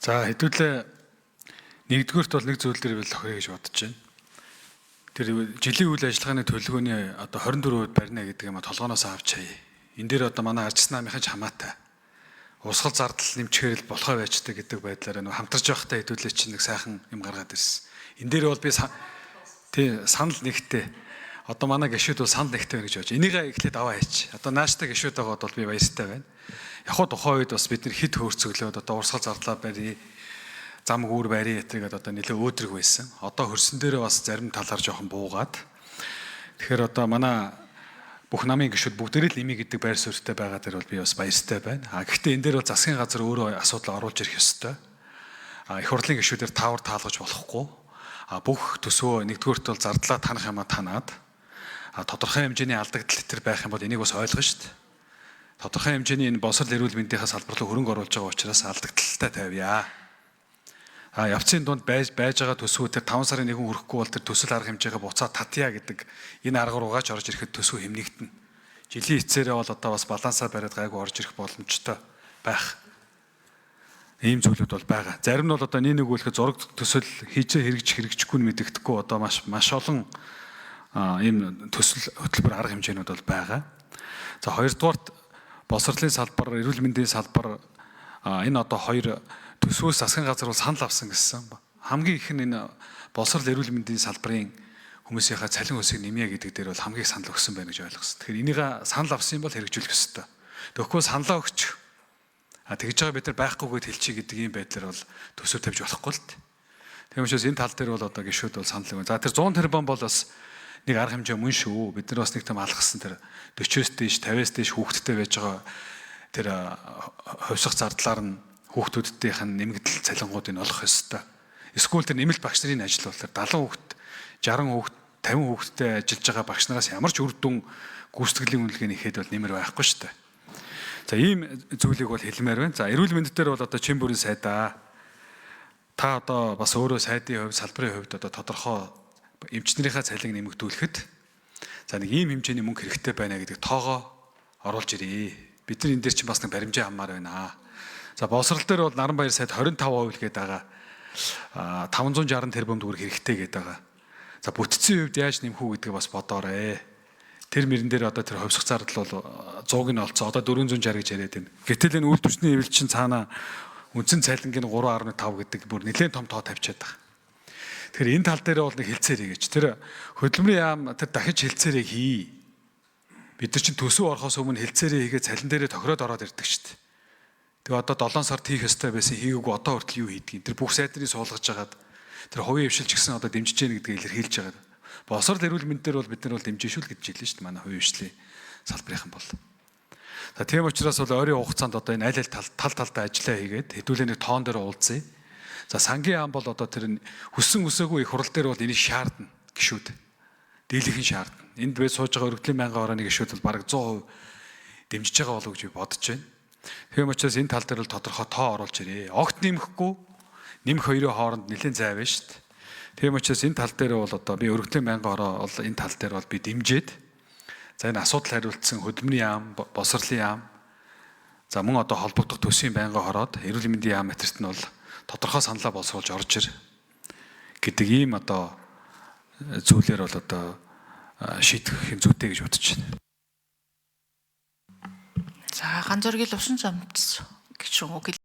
За хэдүүлээ нэгдүгürt бол нэг зүйл дээр бэлохрё гэж бодож байна. Тэр жилийн үйл ажиллагааны төлөвлөгөөний одоо 24% барина гэдэг юм а толгооноос авч хаяа. Энэ дээр одоо манай арчс намынхан ч хамаатай. Урсгал зардал нэмчихээр л болохоо байждаг гэдэг байдлаар нэг хамтарч явахдаа хэдүүлээ чинь нэг сайхан юм гаргаад ирсэн. Энэ дээр бол би санал нэгтэй. Одоо манай гишүүд бол санал нэгтэй байна гэж бодож. Энийг эхлээд аваа хийч. Одоо нааштай гишүүд байгаад бол би баяртай байна. Яг хоо тухайн үед бас бид нар хэд хөөрцөглөөд одоо урсгал зардлаа барья. Зам гүүр барья гэтгээд одоо нэлээ өөдрөг байсан. Одоо хөрсөн дээрээ бас зарим талаар жоохон буугаад. Тэгэхээр одоо манай бүх намын гишүүд бүгдээрээ л ими гэдэг байр суурьтай байгаа дээр бол би бас баяртай байна. Гэхдээ энэ дээр бол засгийн газар өөрөө асуудал оруулж ирэх ёстой. Их хурлын гишүүдээр таавар таалгаж болохгүй. Бүх төсвөө нэгдүгürt бол зардлаа танах юмаа танаад тодорхой хэмжээний алдагдал төр байх юм бол энийг бас ойлгоно шүү дээ. Тодорхой хэмжээний энэ босрол эрүүл мэндийн салбар руу хөрөнгө оруулж байгаа учраас алдагдaltaй тавья. Явцын дунд байж байгаа төсвөө тэр 5 сарын 1 хүрэхгүй бол тэр төсөл арга хэмжээгээ буцаад татъя гэдэг энэ арга руугаач орж ирэхэд төсвөө хэмнэгдэнэ. Жилийн эцээрээ бол одоо бас балансаа бариад гайгүй орж ирэх боломжтой байх. Ийм зүйлүүд бол байгаа. Зарим нь бол одоо нэг үлэхэд зураг төсөл хийж хэрэгжихгүй нь мэдэгдэхгүй одоо маш олон ийм төсөл хөтөлбөр арга хэмжээнүүд бол байгаа. За хоёрдугаарт босрлын салбар, эрүүл мэндийн салбар энэ одоо хоёр төсвөөс засгийн газар бол санал авсан гэсэн. Хамгийн их нь энэ босрол эрүүл мэндийн салбарын хүмүүсийнхаа цалин хөлсийг нэмье гэдэг дээр бол хамгийн санал өгсөн байна гэж ойлгосон. Тэгэхээр энийг санал авсан бол хэрэгжүүлэх ёстой. Тэгэхгүй саналаа өгч тэгж байгаа бид нар байхгүйгээд хэлчихье гэдэг ийм байдлаар бол төсөв тавьж болохгүй л дээ. Тийм учраас энэ тал дээр бол одоо гишүүд бол санал өгнө. За тэр 100 тэрбум бол бас нэг арга хэмжээ мөн шүү. Бид нар бас нэг том алгасан тэр 40-с дээш 50-с дээш хүүхэдтэй байж байгаа тэр хувьсах зардлаар нь хүүхдүүдтийнх нь нэмэгдэл цалингуудыг олох ёстой. Эсвэл тэр нэмэлт багш нарын ажил бол 70 хүүхэд, 60 хүүхэд, 50 хүүхэдтэй ажиллаж байгаа багш нараас ямар ч үр дүн гүйцэтгэлийн үнэлгээний ихэд бол нэмэр байхгүй шүү дээ. За ийм зүйлийг бол хэлмээр байна. За эрүүл мэнд дээр бол одоо чин бүрийн сайдаа та одоо бас өөрөө сайдын хувьд, салбарын хувьд одоо тодорхой эмчнэрийнхээ цалинг нэмэгдүүлэхэд за нэг ийм хэмжээний мөнгө хэрэгтэй байна гэдэг тоогоо оруулж ирээ. Бид нар энэ дээр чинь бас нэг баримжаа хамаар байна. За босрал дээр бол Наранбаяр сайд 25% гээд байгаа. 560 тэрбум төгрөг хэрэгтэй гээд байгаа. За бүтцийн хувьд яаж нэмэх үү гэдгийг бас бодоорой. Тэр мөрөн дээр одоо тэр хувьсах зардал бол 100-ыг нь олцоо. Одоо 460 гэж яриад байна. Гэтэл энэ үйлдвэрчний хэвлэл чинь цаана үндсэн цалингийн 3.5 гэдэг бүр нэлээд том тоо тавьчаад байгаа. Тэгэхээр энэ тал дээр бол нэг хэлцээр хийгээч. Тэр хөдөлмөрийн яам тэр дахиж хэлцээрээ хий. Бид нар чинь төсөв орохоос өмнө хэлцээрээ хийгээ цалин дээрээ тохироод ороод ирдэг шүү дээ. Тэгээ одоо 7 сард хийх ёстой байсан хийгээгүй одоо хүртэл юу хийдгийг. Тэр бүх сайдны суулгаж хагаад тэр хувийн хвшилч гэсэн одоо дэмжиж гэнэ гэдгийг илэрхийлж байгаа. Босрол эрүүл мэнд дээр бол бид нар бол дэмжиж шүү л гэж хэлсэн шүү дээ. Манай хувийн хвшлийн салбарынхан бол. За тийм учраас бол ойрын хугацаанд одоо энэ аль талдаа ажиллаа хийгээд хэдүүлээ нэг тоон дээр уулзъя. За сангийн ам бол одоо тэр хүссэн үсээгүй их хурал дээр бол энийг шаардна гişүүд. Дийлэнх нь шаардна. Энд бай сууж байгаа өргөдлийн байнгын хорооны гişүүд бол бараг 100% дэмжиж байгаа болов гэж би бодож байна. Тийм учраас энэ тал дээр л тодорхой тоо оруулж ирээ. Огт нэмэхгүй нэмэх хоёрын хооронд нэлээд зай байна шүү дээ. Тийм учраас энэ тал дээр бол одоо би өргөдлийн байнгын хороо бол энэ тал дээр бол би дэмжиж за энэ асуудал хариултсан хөдөлмөрийн яам, босрлын яам за мөн одоо холбогдох төсвийн байнгын хороод эрүүл мэндийн яам материалт нь бол тодорхой саналаа боловсруулж орж ир гэдэг ийм одоо зүйлээр бол одоо шийдэх юм зүйтэй гэж бодож байна. За ганц зургийг лувсан замц гэж үг